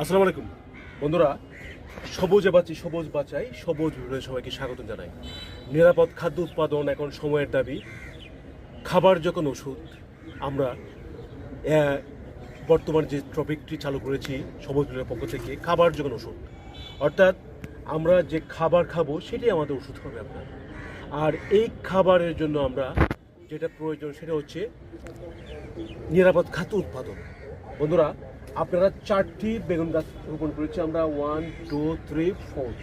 আসসালামু আলাইকুম বন্ধুরা, সবুজে বাঁচি সবুজ বাঁচাই, সবুজ ভিডিওতে সবাইকে স্বাগত জানাই। নিরাপদ খাদ্য উৎপাদন এখন সময়ের দাবি। খাবার যখন ওষুধ, আমরা বর্তমান যে টপিকটি চালু করেছি সবুজ ভিডিওর পক্ষ থেকে, খাবার যখন ওষুধ, অর্থাৎ আমরা যে খাবার খাবো সেটাই আমাদের ওষুধ হবে আপনার। আর এই খাবারের জন্য আমরা যেটা প্রয়োজন সেটা হচ্ছে নিরাপদ খাদ্য উৎপাদন। বন্ধুরা, আপনারা 4টি বেগুন গাছ রোপণ করেছি আমরা, 1 2 3 4।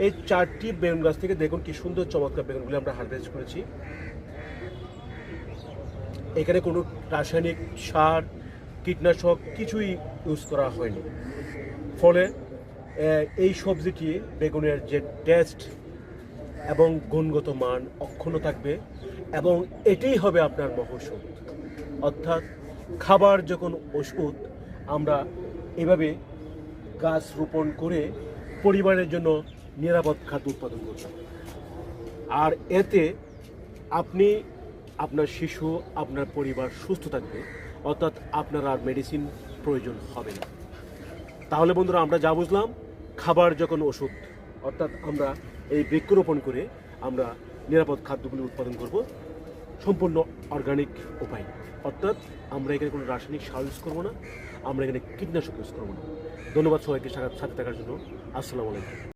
এই 4টি বেগুন গাছ থেকে দেখুন কি সুন্দর চমৎকার বেগুনগুলি আমরা হারভেস্ট করেছি। এখানে কোনো রাসায়নিক সার, কীটনাশক কিছুই ইউজ করা হয়নি। ফলে এই সবজিটি বেগুনের যে টেস্ট এবং গুণগত মান অক্ষুণ্ণ থাকবে এবং এটাই হবে আপনার মহৌষধ। অর্থাৎ খাবার যখন ওষুধ, আমরা এভাবে গাছ রোপণ করে পরিবারের জন্য নিরাপদ খাদ্য উৎপাদন করব। আর এতে আপনি, আপনার শিশু, আপনার পরিবার সুস্থ থাকবে, অর্থাৎ আপনার আর মেডিসিন প্রয়োজন হবে না। তাহলে বন্ধুরা, আমরা যা বুঝলাম, খাবার যখন ওষুধ, অর্থাৎ আমরা এই বৃক্ষরোপণ করে আমরা নিরাপদ খাদ্যগুলি উৎপাদন করব সম্পূর্ণ অর্গানিক উপায়। অর্থাৎ আমরা এখানে কোনো রাসায়নিক সার ইউজ করবো না, আমরা এখানে কীটনাশক ইউজ করবো না। ধন্যবাদ সবাইকে সাথে থাকার জন্য। আসসালামু আলাইকুম।